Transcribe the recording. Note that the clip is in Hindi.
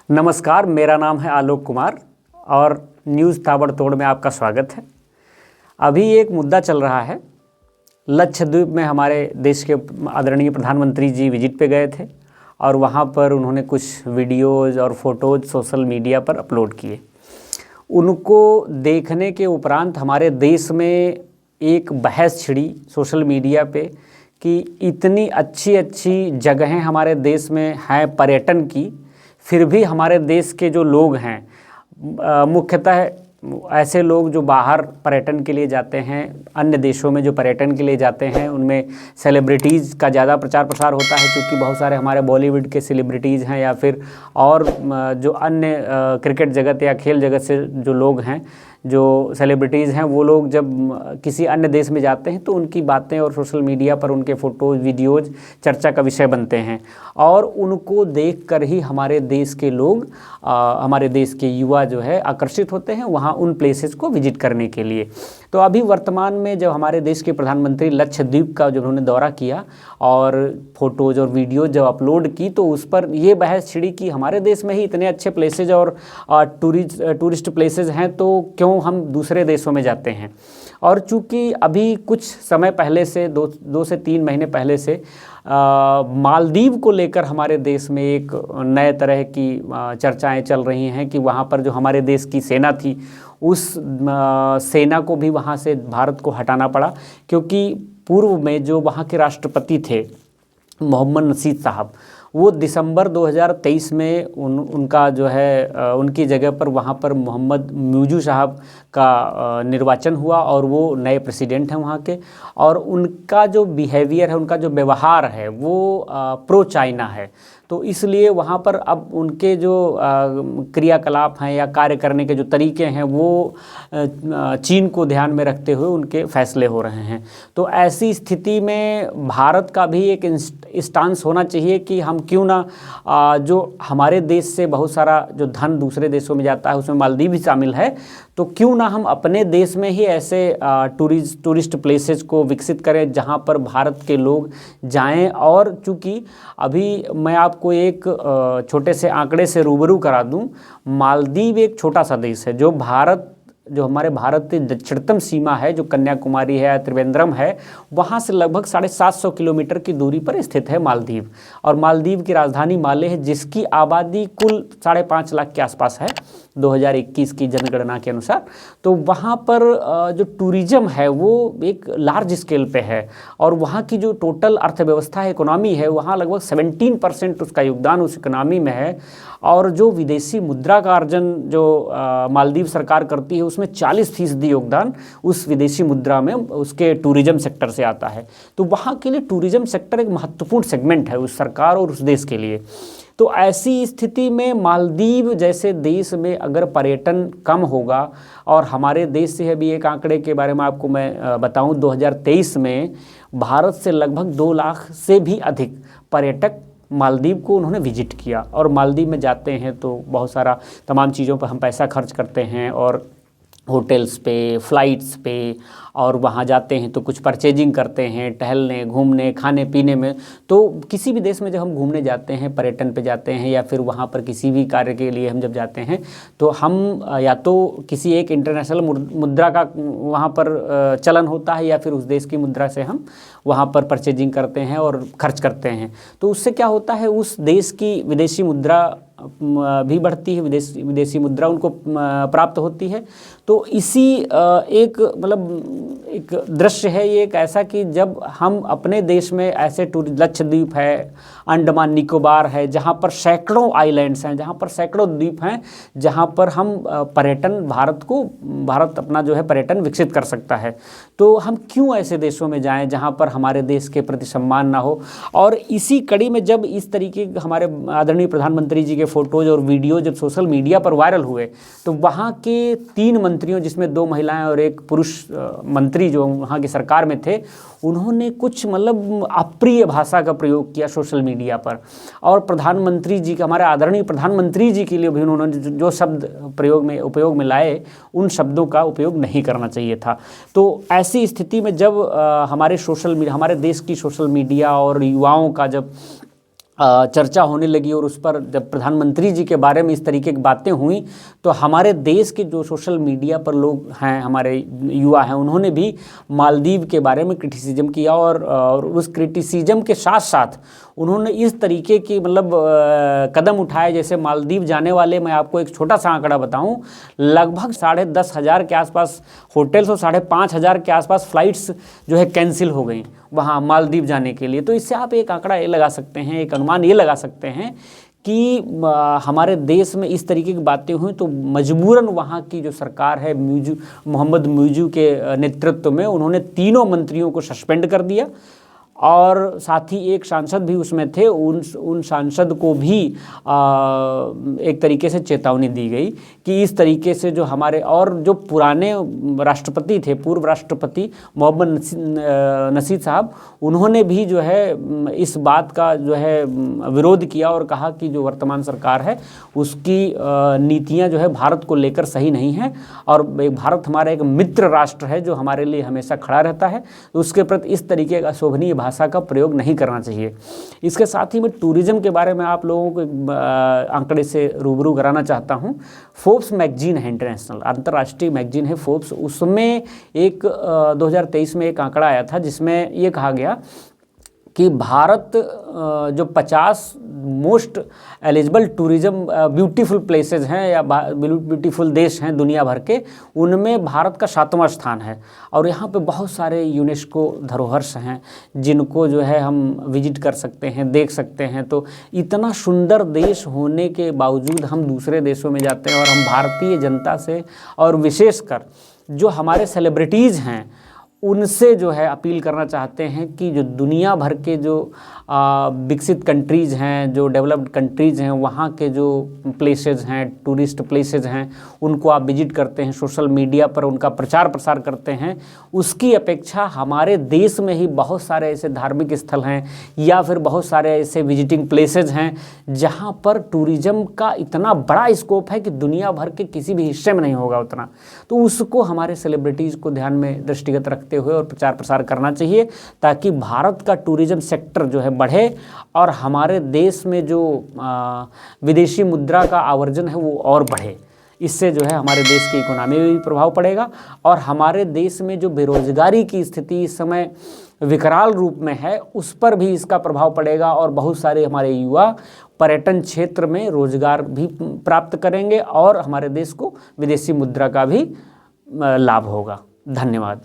नमस्कार, मेरा नाम है आलोक कुमार और न्यूज़ ताबड़तोड़ में आपका स्वागत है। अभी एक मुद्दा चल रहा है। लक्षद्वीप में हमारे देश के आदरणीय प्रधानमंत्री जी विजिट पे गए थे और वहाँ पर उन्होंने कुछ वीडियोज़ और फोटोज़ सोशल मीडिया पर अपलोड किए। उनको देखने के उपरांत हमारे देश में एक बहस छिड़ी सोशल मीडिया पे कि इतनी अच्छी अच्छी जगहें हमारे देश में हैं पर्यटन की, फिर भी हमारे देश के जो लोग हैं मुख्यतः ऐसे लोग जो बाहर पर्यटन के लिए जाते हैं, अन्य देशों में जो पर्यटन के लिए जाते हैं, उनमें सेलिब्रिटीज़ का ज़्यादा प्रचार प्रसार होता है क्योंकि बहुत सारे हमारे बॉलीवुड के सेलिब्रिटीज़ हैं या फिर और जो अन्य क्रिकेट जगत या खेल जगत से जो लोग हैं, जो सेलिब्रिटीज़ हैं, वो लोग जब किसी अन्य देश में जाते हैं तो उनकी बातें और सोशल मीडिया पर उनके फ़ोटोज़ वीडियोज़ चर्चा का विषय बनते हैं और उनको देखकर ही हमारे देश के लोग हमारे देश के युवा जो है आकर्षित होते हैं वहाँ उन प्लेसेस को विजिट करने के लिए। तो अभी वर्तमान में जब हमारे देश के प्रधानमंत्री लक्षद्वीप का जब उन्होंने दौरा किया और फोटोज़ और वीडियोज़ जब अपलोड की तो उस पर ये बहस छिड़ी कि हमारे देश में ही इतने अच्छे प्लेसेज और टूरिस्ट प्लेसेज हैं तो क्यों हम दूसरे देशों में जाते हैं। और चूँकि अभी कुछ समय पहले से दो से 3 महीने पहले से मालदीव को लेकर हमारे देश में एक नए तरह की चर्चाएं चल रही हैं कि वहाँ पर जो हमारे देश की सेना थी उस सेना को भी वहाँ से भारत को हटाना पड़ा क्योंकि पूर्व में जो वहाँ के राष्ट्रपति थे मोहम्मद नशीद साहब, वो दिसंबर 2023 में उनका जो है उनकी जगह पर वहाँ पर मोहम्मद म्यूजू साहब का निर्वाचन हुआ और वो नए प्रेसिडेंट हैं वहाँ के। और उनका जो बिहेवियर है, उनका जो व्यवहार है वो प्रो चाइना है, तो इसलिए वहाँ पर अब उनके जो क्रियाकलाप हैं या कार्य करने के जो तरीके हैं वो चीन को ध्यान में रखते हुए उनके फैसले हो रहे हैं। तो ऐसी स्थिति में भारत का भी एक स्टांस होना चाहिए कि हम क्यों ना जो हमारे देश से बहुत सारा जो धन दूसरे देशों में जाता है उसमें मालदीव भी शामिल है, तो क्यों ना हम अपने देश में ही ऐसे टूरिस्ट प्लेसेस को विकसित करें जहां पर भारत के लोग जाएं। और चूँकि अभी मैं आपको एक छोटे से आंकड़े से रूबरू करा दूं, मालदीव एक छोटा सा देश है जो हमारे भारत की दक्षिणतम सीमा है, जो कन्याकुमारी है, त्रिवेंद्रम है, वहाँ से लगभग 750 किलोमीटर की दूरी पर स्थित है मालदीव। और मालदीव की राजधानी माले है जिसकी आबादी कुल 5.5 लाख के आसपास है 2021 की जनगणना के अनुसार। तो वहाँ पर जो टूरिज़्म है वो एक लार्ज स्केल पे है और वहाँ की जो टोटल अर्थव्यवस्था है, इकोनॉमी है, वहाँ लगभग 17% उसका योगदान उस इकोनॉमी में है। और जो विदेशी मुद्रा का अर्जन जो मालदीव सरकार करती है उसमें 40% योगदान उस विदेशी मुद्रा में उसके टूरिज़्म सेक्टर से आता है। तो वहाँ के लिए टूरिज़्म सेक्टर एक महत्वपूर्ण सेगमेंट है उस सरकार और उस देश के लिए। तो ऐसी स्थिति में मालदीव जैसे देश में अगर पर्यटन कम होगा, और हमारे देश से अभी एक आंकड़े के बारे में आपको मैं बताऊं, 2023 में भारत से लगभग 2 लाख से भी अधिक पर्यटक मालदीव को उन्होंने विजिट किया। और मालदीव में जाते हैं तो बहुत सारा तमाम चीज़ों पर हम पैसा खर्च करते हैं और होटल्स पे, फ्लाइट्स पे, और वहाँ जाते हैं तो कुछ परचेजिंग करते हैं, टहलने, घूमने, खाने पीने में। तो किसी भी देश में जब हम घूमने जाते हैं, पर्यटन पे जाते हैं या फिर वहाँ पर किसी भी कार्य के लिए हम जब जाते हैं तो हम या तो किसी एक इंटरनेशनल मुद्रा का वहाँ पर चलन होता है या फिर उस देश की मुद्रा से हम वहाँ पर परचेजिंग करते हैं और खर्च करते हैं। तो उससे क्या होता है, उस देश की विदेशी मुद्रा भी बढ़ती है, विदेशी मुद्रा उनको प्राप्त होती है। तो इसी एक एक दृश्य है ये एक ऐसा कि जब हम अपने देश में ऐसे लक्षद्वीप है, अंडमान निकोबार है, जहाँ पर सैकड़ों आइलैंड्स हैं, जहाँ पर सैकड़ों द्वीप हैं, जहाँ पर हम पर्यटन भारत अपना जो है पर्यटन विकसित कर सकता है, तो हम क्यों ऐसे देशों में जाएं जहाँ पर हमारे देश के प्रति सम्मान ना हो। और इसी कड़ी में जब इस तरीके हमारे आदरणीय प्रधानमंत्री जी के फोटोज और वीडियो जब सोशल मीडिया पर वायरल हुए तो वहाँ के 3 मंत्रियों, जिसमें 2 महिलाएं और एक पुरुष मंत्री जो वहाँ की सरकार में थे, उन्होंने कुछ अप्रिय भाषा का प्रयोग किया सोशल मीडिया पर। और प्रधानमंत्री जी, हमारे आदरणीय प्रधानमंत्री जी के लिए भी उन्होंने जो शब्द उपयोग में लाए, उन शब्दों का उपयोग नहीं करना चाहिए था। तो ऐसी स्थिति में जब हमारे देश की सोशल मीडिया और युवाओं का जब चर्चा होने लगी और उस पर जब प्रधानमंत्री जी के बारे में इस तरीके की बातें हुई तो हमारे देश के जो सोशल मीडिया पर लोग हैं, हमारे युवा हैं, उन्होंने भी मालदीव के बारे में क्रिटिसिज्म किया और उस क्रिटिसिज्म के साथ साथ उन्होंने इस तरीके की मतलब कदम उठाए, जैसे मालदीव जाने वाले, मैं आपको एक छोटा सा आंकड़ा बताऊं, लगभग 10,500 के आसपास होटल्स और 5,500 के आसपास फ़्लाइट्स जो है कैंसिल हो गई वहाँ मालदीव जाने के लिए। तो इससे आप एक आंकड़ा ये लगा सकते हैं, एक अनुमान ये लगा सकते हैं कि हमारे देश में इस तरीके की बातें हुई तो मजबूरन वहाँ की जो सरकार है मोहम्मद मुर्जू के नेतृत्व में, उन्होंने तीनों मंत्रियों को सस्पेंड कर दिया और साथ ही एक सांसद भी उसमें थे, उन सांसद को भी एक तरीके से चेतावनी दी गई कि इस तरीके से जो हमारे और जो पुराने राष्ट्रपति थे, पूर्व राष्ट्रपति मोहम्मद नशीद साहब, उन्होंने भी जो है इस बात का जो है विरोध किया और कहा कि जो वर्तमान सरकार है उसकी नीतियां जो है भारत को लेकर सही नहीं हैं और भारत हमारा एक मित्र राष्ट्र है जो हमारे लिए हमेशा खड़ा रहता है, तो उसके प्रति इस तरीके का शोभनीय भाषा का प्रयोग नहीं करना चाहिए। इसके साथ ही मैं टूरिज्म के बारे में आप लोगों को आंकड़े से रूबरू कराना चाहता हूं। फोर्ब्स मैगजीन है, इंटरनेशनल अंतर्राष्ट्रीय मैगजीन है फोर्ब्स, उसमें एक 2023 में एक आंकड़ा आया था जिसमें ये कहा गया कि भारत जो 50 most eligible tourism beautiful places हैं या ब्यूटीफुल देश हैं दुनिया भर के, उनमें भारत का 7वां स्थान है और यहाँ पे बहुत सारे यूनेस्को धरोहर्स हैं जिनको जो है हम विजिट कर सकते हैं, देख सकते हैं। तो इतना सुंदर देश होने के बावजूद हम दूसरे देशों में जाते हैं और हम भारतीय जनता से और विशेषकर जो हमारे सेलिब्रिटीज़ हैं उनसे जो है अपील करना चाहते हैं कि जो दुनिया भर के जो विकसित कंट्रीज़ हैं, जो डेवलप्ड कंट्रीज़ हैं, वहाँ के जो प्लेसेस हैं, टूरिस्ट प्लेसेस हैं, उनको आप विजिट करते हैं, सोशल मीडिया पर उनका प्रचार प्रसार करते हैं, उसकी अपेक्षा हमारे देश में ही बहुत सारे ऐसे धार्मिक स्थल हैं या फिर बहुत सारे ऐसे विजिटिंग प्लेसेस हैं जहाँ पर टूरिज़्म का इतना बड़ा स्कोप है कि दुनिया भर के किसी भी हिस्से में नहीं होगा उतना। तो उसको हमारे सेलिब्रिटीज़ को ध्यान में दृष्टिगत रखते हुए और प्रचार प्रसार करना चाहिए ताकि भारत का टूरिज्म सेक्टर जो है बढ़े और हमारे देश में जो विदेशी मुद्रा का आवर्जन है वो और बढ़े। इससे जो है हमारे देश की इकोनॉमी में भी प्रभाव पड़ेगा और हमारे देश में जो बेरोजगारी की स्थिति इस समय विकराल रूप में है उस पर भी इसका प्रभाव पड़ेगा और बहुत सारे हमारे युवा पर्यटन क्षेत्र में रोजगार भी प्राप्त करेंगे और हमारे देश को विदेशी मुद्रा का भी लाभ होगा। धन्यवाद।